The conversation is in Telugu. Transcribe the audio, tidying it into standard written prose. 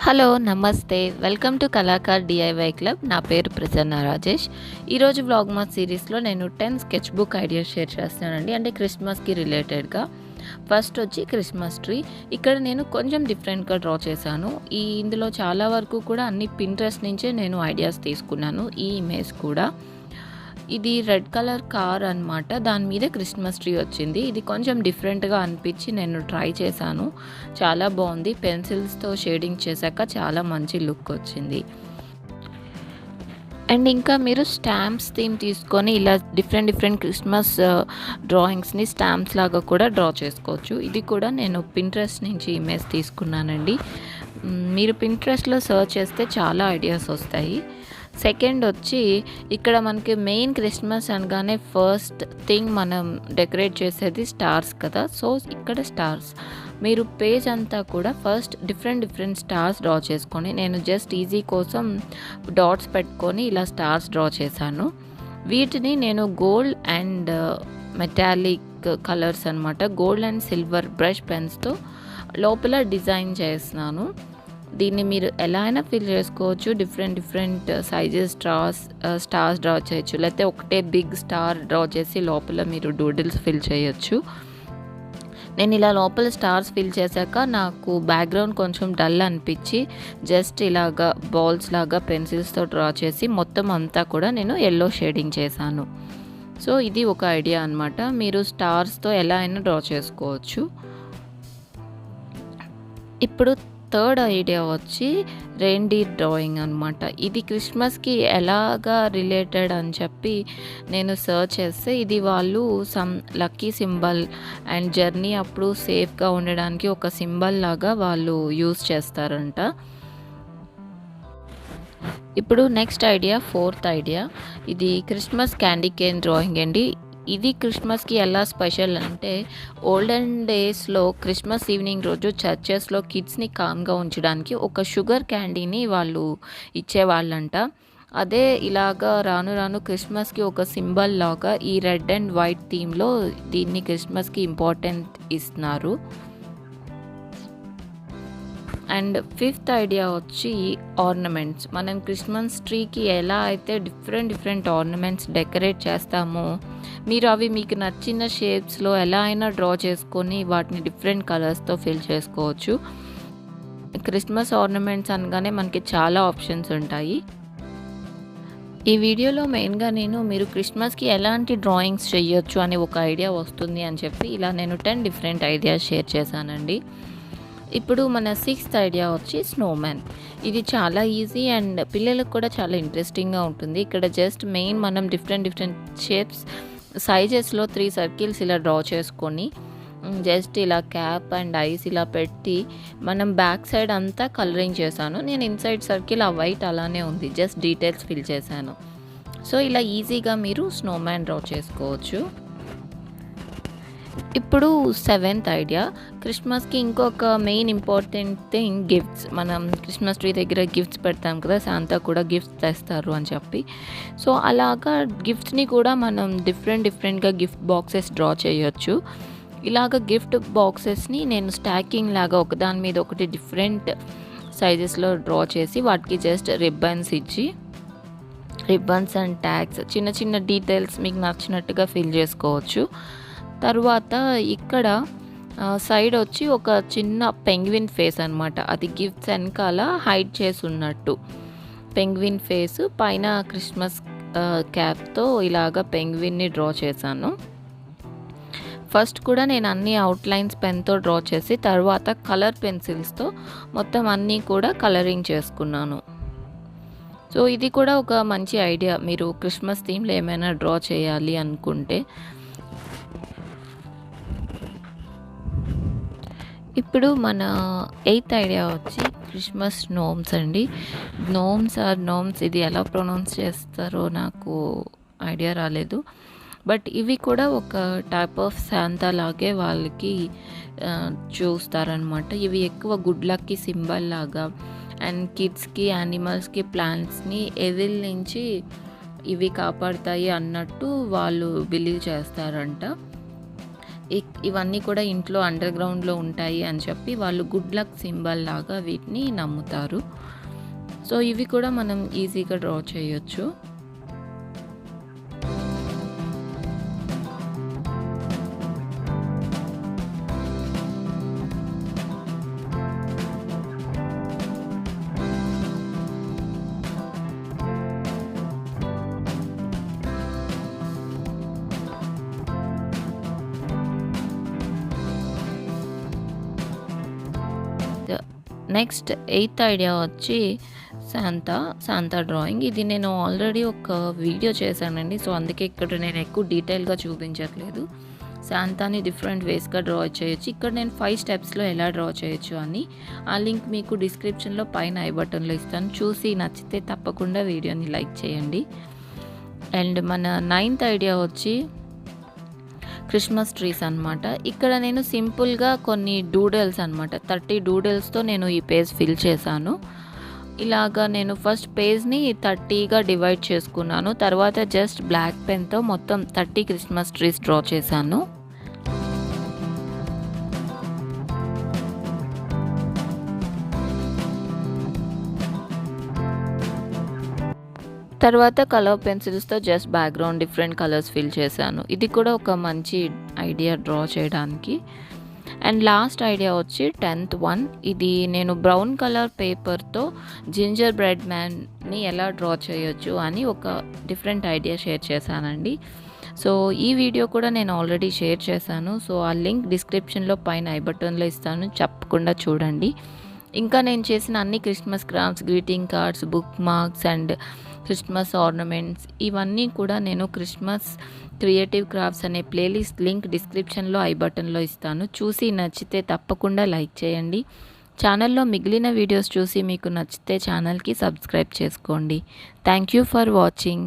హలో నమస్తే, welcome to Kalakar DIY club. నా పేరు ప్రసన్న రాజేష్. ఈరోజు వ్లాగ్మాస్ సిరీస్లో నేను 10 స్కెచ్ బుక్ ఐడియాస్ షేర్ చేస్తానండి. అంటే క్రిస్మస్కి రిలేటెడ్గా. ఫస్ట్ వచ్చి క్రిస్మస్ ట్రీ. ఇక్కడ నేను కొంచెం డిఫరెంట్గా డ్రా చేశాను. ఇందులో చాలా వరకు కూడా అన్ని పింట్రెస్ట్ నుంచే నేను ఐడియాస్ తీసుకున్నాను. ఈ ఇమేజ్ కూడా ఇది రెడ్ కలర్ కార్ అన్నమాట. దాని మీద క్రిస్మస్ ట్రీ వచ్చింది. ఇది కొంచెం డిఫరెంట్గా అనిపించి నేను ట్రై చేశాను. చాలా బాగుంది. పెన్సిల్స్తో షేడింగ్ చేశాక చాలా మంచి లుక్ వచ్చింది. అండ్ ఇంకా మీరు స్టాంప్స్ థీమ్ తీసుకొని ఇలా డిఫరెంట్ క్రిస్మస్ డ్రాయింగ్స్ని స్టాంప్స్ లాగా కూడా డ్రా చేసుకోవచ్చు. ఇది కూడా నేను పింట్రెస్ట్ నుంచి ఇమేజ్ తీసుకున్నానండి. మీరు పింట్రెస్ట్లో సర్చ్ చేస్తే చాలా ఐడియాస్ వస్తాయి. సెకండ్ వచ్చి ఇక్కడ మనకి మెయిన్ క్రిస్మస్ అనగానే ఫస్ట్ థింగ్ మనం డెకరేట్ చేసేది స్టార్స్ కదా. సో ఇక్కడ స్టార్స్ మీరు పేజ్ అంతా కూడా ఫస్ట్ డిఫరెంట్ స్టార్స్ డ్రా చేసుకొని, నేను జస్ట్ ఈజీ కోసం డాట్స్ పెట్టుకొని ఇలా స్టార్స్ డ్రా చేశాను. వీటిని నేను గోల్డ్ అండ్ మెటాలిక్ కలర్స్ అనమాట, గోల్డ్ అండ్ సిల్వర్ బ్రష్ పెన్స్తో లోపల డిజైన్ చేస్తున్నాను. దీన్ని మీరు ఎలా అయినా ఫిల్ చేసుకోవచ్చు. డిఫరెంట్ సైజెస్ స్టార్స్ డ్రా చేయొచ్చు, లేకపోతే ఒకటే బిగ్ స్టార్ డ్రా చేసి లోపల మీరు డూడిల్స్ ఫిల్ చేయొచ్చు. నేను ఇలా లోపల స్టార్స్ ఫిల్ చేశాక నాకు బ్యాక్గ్రౌండ్ కొంచెం డల్ అనిపించి జస్ట్ ఇలాగా బాల్స్ లాగా పెన్సిల్స్తో డ్రా చేసి మొత్తం అంతా కూడా నేను ఎల్లో షేడింగ్ చేశాను. సో ఇది ఒక ఐడియా అనమాట. మీరు స్టార్స్తో ఎలా అయినా డ్రా చేసుకోవచ్చు. ఇప్పుడు థర్డ్ ఐడియా వచ్చి రెయిన్డీర్ డ్రాయింగ్ అనమాట. ఇది క్రిస్మస్కి ఎలాగా రిలేటెడ్ అని చెప్పి నేను సర్చ్ చేస్తే ఇది వాళ్ళు some lucky symbol and journey అప్పుడు సేఫ్గా ఉండడానికి ఒక సింబల్ లాగా వాళ్ళు యూజ్ చేస్తారంట. ఇప్పుడు నెక్స్ట్ ఐడియా, ఫోర్త్ ఐడియా, ఇది క్రిస్మస్ క్యాండీ కేన్ డ్రాయింగ్ అండి. ఇది క్రిస్మస్కి ఎలా స్పెషల్ అంటే ఓల్డెన్ డేస్లో క్రిస్మస్ ఈవినింగ్ రోజు చర్చెస్లో కిడ్స్ని కామ్గా ఉంచడానికి ఒక షుగర్ క్యాండీని వాళ్ళు ఇచ్చేవాళ్ళంట. అదే ఇలాగా రాను క్రిస్మస్కి ఒక సింబల్ లాగా ఈ రెడ్ అండ్ వైట్ థీమ్లో దీన్ని క్రిస్మస్కి ఇంపార్టెంట్ ఇస్తున్నారు. అండ్ ఫిఫ్త్ ఐడియా వచ్చి ఆర్నమెంట్స్. మనం క్రిస్మస్ ట్రీకి ఎలా అయితే డిఫరెంట్ ఆర్నమెంట్స్ డెకరేట్ చేస్తామో మీరు అవి మీకు నచ్చిన షేప్స్లో ఎలా అయినా డ్రా చేసుకొని వాటిని డిఫరెంట్ కలర్స్తో ఫిల్ చేసుకోవచ్చు. క్రిస్మస్ ఆర్నమెంట్స్ అనగానే మనకి చాలా ఆప్షన్స్ ఉంటాయి. ఈ వీడియోలో మెయిన్గా మీరు క్రిస్మస్కి ఎలాంటి డ్రాయింగ్స్ చేయొచ్చు అనే ఒక ఐడియా వస్తుంది అని చెప్పి ఇలా నేను 10 డిఫరెంట్ ఐడియాస్ షేర్ చేశానండి. ఇప్పుడు మన 6th ఐడియా వచ్చి స్నోమ్యాన్. ఇది చాలా ఈజీ అండ్ పిల్లలకు కూడా చాలా ఇంట్రెస్టింగ్గా ఉంటుంది. ఇక్కడ జస్ట్ మెయిన్ మనం డిఫరెంట్ షేప్స్ సైజెస్లో 3 సర్కిల్స్ ఇలా డ్రా చేసుకొని జస్ట్ ఇలా క్యాప్ అండ్ ఐస్ ఇలా పెట్టి మనం బ్యాక్ సైడ్ అంతా కలరింగ్ చేశాను. నేను ఇన్సైడ్ సర్కిల్ ఆ వైట్ అలానే ఉంది, జస్ట్ డీటెయిల్స్ ఫిల్ చేశాను. సో ఇలా ఈజీగా మీరు స్నోమ్యాన్ డ్రా చేసుకోవచ్చు. ఇప్పుడు 7th ఐడియా, క్రిస్మస్కి ఇంకొక మెయిన్ ఇంపార్టెంట్ థింగ్ గిఫ్ట్స్. మనం క్రిస్మస్ ట్రీ దగ్గర గిఫ్ట్స్ పెడతాం కదా, శాంతా కూడా గిఫ్ట్స్ తెస్తారు అని చెప్పి. సో అలాగా గిఫ్ట్స్ని కూడా మనం డిఫరెంట్గా గిఫ్ట్ బాక్సెస్ డ్రా చేయొచ్చు. ఇలాగ గిఫ్ట్ బాక్సెస్ని నేను స్టాకింగ్ లాగా ఒకదాని మీద ఒకటి డిఫరెంట్ సైజెస్లో డ్రా చేసి వాటికి జస్ట్ రిబ్బన్స్ ఇచ్చి రిబ్బన్స్ అండ్ ట్యాగ్స్ చిన్న డీటెయిల్స్ మీకు నచ్చినట్టుగా ఫిల్ చేసుకోవచ్చు. తర్వాత ఇక్కడ సైడ్ వచ్చి ఒక చిన్న పెంగ్విన్ ఫేస్ అనమాట. అది గిఫ్ట్స్ వెనకాల హైడ్ చేసి ఉన్నట్టు పెంగ్విన్ ఫేస్, పైన క్రిస్మస్ క్యాప్తో ఇలాగ పెంగ్విన్ని డ్రా చేశాను. ఫస్ట్ కూడా నేను అన్ని అవుట్లైన్స్ పెన్తో డ్రా చేసి తర్వాత కలర్ పెన్సిల్స్తో మొత్తం అన్నీ కూడా కలరింగ్ చేసుకున్నాను. సో ఇది కూడా ఒక మంచి ఐడియా మీరు క్రిస్మస్ థీమ్లో ఏమైనా డ్రా చేయాలి అనుకుంటే. ఇప్పుడు మన 8th ఐడియా వచ్చి క్రిస్మస్ నోమ్స్ అండి. నోమ్స్ ఇది ఎలా ప్రొనౌన్స్ చేస్తారో నాకు ఐడియా రాలేదు. బట్ ఇవి కూడా ఒక టైప్ ఆఫ్ శాంతా లాగే వాళ్ళకి చూస్తారనమాట. ఇవి ఎక్కువ గుడ్ లక్కి సింబల్ లాగా అండ్ కిడ్స్కి, యానిమల్స్కి, ప్లాంట్స్ని ఎవిల్ నుంచి ఇవి కాపాడుతాయి అన్నట్టు వాళ్ళు బిలీవ్ చేస్తారంట. ఇవన్నీ కూడా ఇంట్లో అండర్ గ్రౌండ్లో ఉంటాయి అని చెప్పి వాళ్ళు గుడ్ లక్ సింబల్ లాగా వీటిని నమ్ముతారు. సో ఇవి కూడా మనం ఈజీగా డ్రా చేయొచ్చు. నెక్స్ట్ 8th ఐడియా వచ్చి శాంతా డ్రాయింగ్. ఇది నేను ఆల్రెడీ ఒక వీడియో చేశానండి. సో అందుకే ఇక్కడ నేను ఎక్కువ డీటెయిల్గా చూపించట్లేదు. శాంతాని డిఫరెంట్ వేస్గా డ్రా చేయొచ్చు. ఇక్కడ నేను 5 స్టెప్స్లో ఎలా డ్రా చేయొచ్చు అని ఆ లింక్ మీకు డిస్క్రిప్షన్లో పైన ఐ బటన్లో ఇస్తాను. చూసి నచ్చితే తప్పకుండా వీడియోని లైక్ చేయండి. అండ్ మన 9th ఐడియా వచ్చి క్రిస్మస్ ట్రీస్ అనమాట. ఇక్కడ నేను సింపుల్గా కొన్ని డూడల్స్ అనమాట 30 డూడల్స్తో నేను ఈ పేజ్ ఫిల్ చేశాను. ఇలాగా నేను ఫస్ట్ పేజ్ని 30గా డివైడ్ చేసుకున్నాను. తర్వాత జస్ట్ బ్లాక్ పెన్తో మొత్తం 30 క్రిస్మస్ ట్రీస్ డ్రా చేశాను. తర్వాత కలర్ పెన్సిల్స్తో just background different colours fill చేశాను. ఇది కూడా ఒక మంచి ఐడియా డ్రా చేయడానికి. అండ్ లాస్ట్ ఐడియా వచ్చి 10th వన్. ఇది నేను బ్రౌన్ కలర్ పేపర్తో జింజర్ బ్రెడ్ మ్యాన్ని ఎలా డ్రా చేయొచ్చు అని ఒక డిఫరెంట్ ఐడియా షేర్ చేశానండి. సో ఈ వీడియో కూడా నేను ఆల్రెడీ షేర్ చేశాను. సో ఆ లింక్ డిస్క్రిప్షన్లో పైన ఐ బటన్లో ఇస్తాను, తప్పకుండా చూడండి. ఇంకా నేను చేసిన అన్ని Christmas crafts, greeting cards, book marks and Christmas ornaments ఇవన్నీ కూడా నేను క్రిస్మస్ క్రియేటివ్ క్రాఫ్ట్స్ అనే ప్లేలిస్ట్ లింక్ డిస్క్రిప్షన్లో ఐ బటన్లో ఇస్తాను. చూసి నచ్చితే తప్పకుండా లైక్ చేయండి. ఛానల్లో మిగిలిన వీడియోస్ చూసి మీకు నచ్చితే ఛానల్కి సబ్స్క్రైబ్ చేసుకోండి. Thank you for watching.